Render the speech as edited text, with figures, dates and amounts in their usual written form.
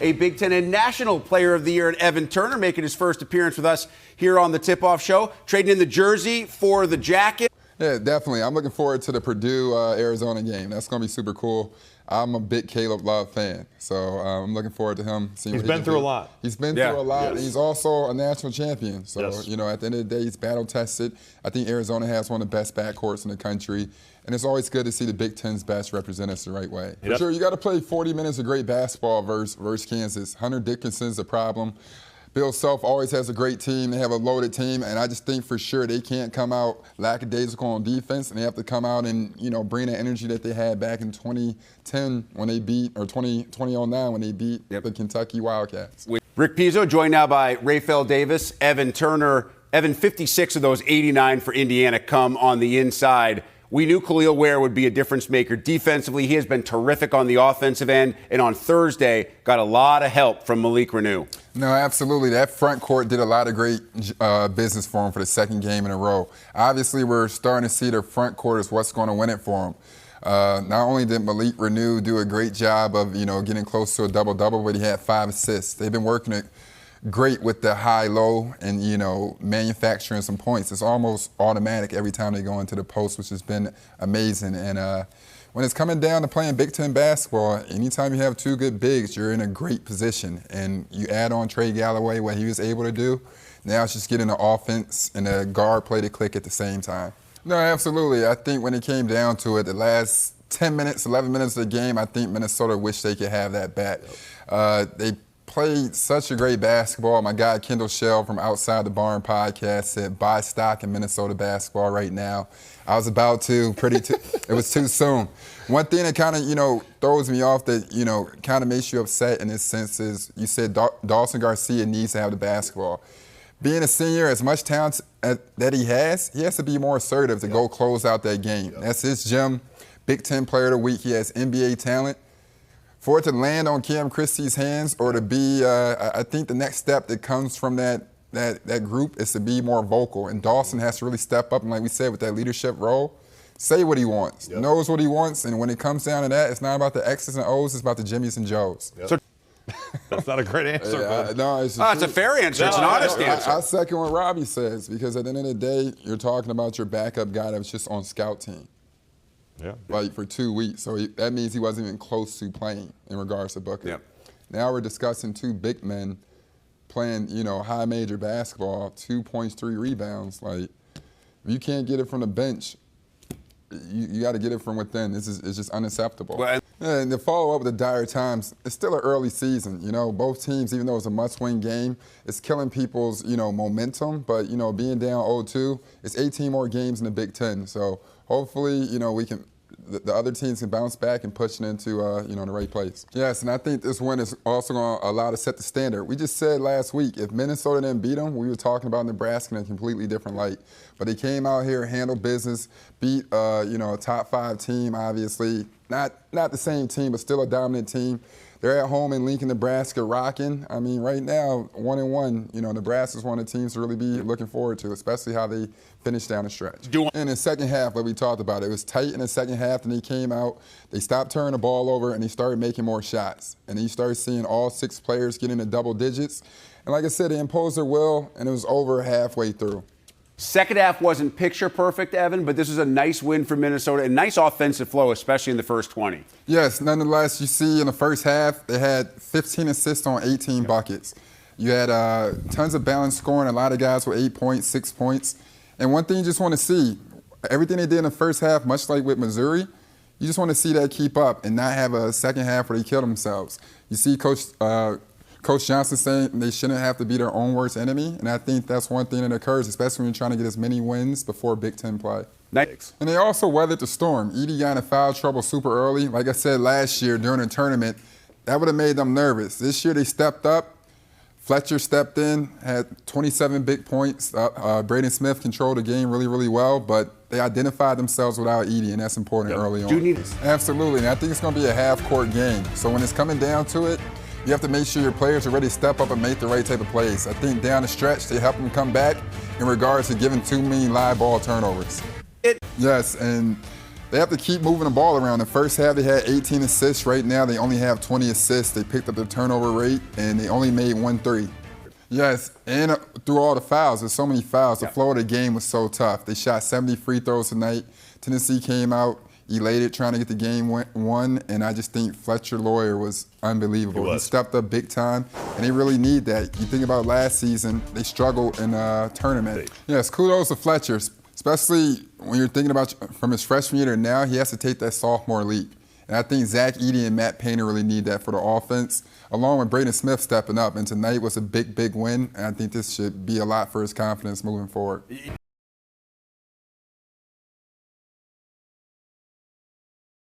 a Big Ten and National Player of the Year in Evan Turner, making his first appearance with us here on the Tip-Off Show. Trading in the jersey for the jacket. Yeah, definitely. I'm looking forward to the Purdue-Arizona game. That's going to be super cool. I'm a big Caleb Love fan, so I'm looking forward to him. He's been through a lot. He's been through a lot, Yes. and he's also a national champion. So, Yes. you know, at the end of the day, he's battle-tested. I think Arizona has one of the best backcourts in the country, and it's always good to see the Big Ten's best represent us the right way. Yep. For sure, you got to play 40 minutes of great basketball versus Kansas. Hunter Dickinson's a problem. Bill Self always has a great team. They have a loaded team, and I just think for sure they can't come out lackadaisical on defense, and they have to come out and, you know, bring the energy that they had back in 2010 when they beat, or 2009 when they beat the Kentucky Wildcats. Rick Pizzo, joined now by Rafael Davis, Evan Turner. Evan, 56 of those 89 for Indiana come on the inside. We knew Khalil Ware would be a difference maker defensively. He has been terrific on the offensive end, and on Thursday got a lot of help from Malik Reneau. No, absolutely. That front court did a lot of great business for him for the second game in a row. Obviously, we're starting to see the front court is what's going to win it for him. Not only did Malik Reneau do a great job of, you know, getting close to a double-double, but he had 5 assists. They've been working it great with the high-low and, you know, manufacturing some points. It's almost automatic every time they go into the post, which has been amazing. And when it's coming down to playing Big Ten basketball, anytime you have 2 good bigs, you're in a great position. And you add on Trey Galloway, what he was able to do, now it's just getting the offense and the guard play to click at the same time. No, absolutely. I think when it came down to it, the last 10 minutes, 11 minutes of the game, I think Minnesota wished they could have that back. They played such a great basketball. My guy Kendall Shell from Outside the Barn podcast said, buy stock in Minnesota basketball right now. I was about to, it was too soon. One thing that kind of, you know, throws me off that, you know, kind of makes you upset in this sense is you said Dawson Garcia needs to have the basketball. Being a senior, as much talent that he has to be more assertive to go close out that game. That's his gym. Big Ten Player of the Week. He has NBA talent. For it to land on Cam Christie's hands or to be, I think the next step that comes from that group is to be more vocal. And Dawson has to really step up and, like we said, with that leadership role, say what he wants, knows what he wants. And when it comes down to that, it's not about the X's and O's, it's about the Jimmys and Joes. So that's not a great answer. No, it's a fair answer. It's an honest answer. I second what Robbie says, because at the end of the day, you're talking about your backup guy that was just on scout team. Yeah. Like for 2 weeks. So that means he wasn't even close to playing in regards to Booker. Yep. Now we're discussing 2 big men playing, you know, high major basketball, 2 points, 3 rebounds. Like, if you can't get it from the bench, you got to get it from within. It's just unacceptable. Well, And to follow up with the dire times, it's still an early season. You know, both teams, even though it's a must-win game, it's killing people's, you know, momentum. But, you know, being down 0-2, it's 18 more games in the Big Ten. So hopefully, you know, the other teams can bounce back and push it into, you know, the right place. Yes, and I think this win is also going to allow to set the standard. We just said last week, if Minnesota didn't beat them, we were talking about Nebraska in a completely different light. But they came out here, handled business, beat, you know, a top 5 team, obviously. Not the same team, but still a dominant team. They're at home in Lincoln, Nebraska, rocking. I mean, right now, 1-1, you know, Nebraska's one of the teams to really be looking forward to, especially how they finish down the stretch. In the second half, like we talked about, it was tight in the second half, and they came out, they stopped turning the ball over, and they started making more shots. And then you started seeing all 6 players get into double digits. And like I said, they imposed their will, and it was over halfway through. Second half wasn't picture perfect, Evan, but this was a nice win for Minnesota and nice offensive flow, especially in the first 20. Yes, nonetheless, you see in the first half, they had 15 assists on 18 buckets. You had tons of balanced scoring, a lot of guys with 8 points, 6 points. And one thing you just want to see, everything they did in the first half, much like with Missouri, you just want to see that keep up and not have a second half where they kill themselves. You see Coach Johnson saying they shouldn't have to be their own worst enemy, and I think that's one thing that occurs, especially when you're trying to get as many wins before Big Ten play. Nice. And they also weathered the storm. Edey got in foul trouble super early. Like I said last year during the tournament, that would have made them nervous. This year they stepped up. Fletcher stepped in, had 27 big points. Braden Smith controlled the game really, really well, but they identified themselves without Edey, and that's important early on. Absolutely, and I think it's going to be a half-court game. So when it's coming down to it, you have to make sure your players are ready to step up and make the right type of plays. I think down the stretch, they help them come back in regards to giving too many live ball turnovers. Yes, and They have to keep moving the ball around. The first half, they had 18 assists. Right now, they only have 20 assists. They picked up the turnover rate, and they only made 1 3. Yes, and through all the fouls, there's so many fouls. The flow of the game was so tough. They shot 70 free throws tonight. Tennessee came out elated trying to get the game won, and I just think Fletcher Lawyer was unbelievable. He stepped up big time, and they really need that. You think about last season, they struggled in a tournament. Yes, kudos to Fletcher, especially when you're thinking about from his freshman year to now, he has to take that sophomore leap. And I think Zach Edey and Matt Painter really need that for the offense, along with Braden Smith stepping up. And tonight was a big, big win, and I think this should be a lot for his confidence moving forward.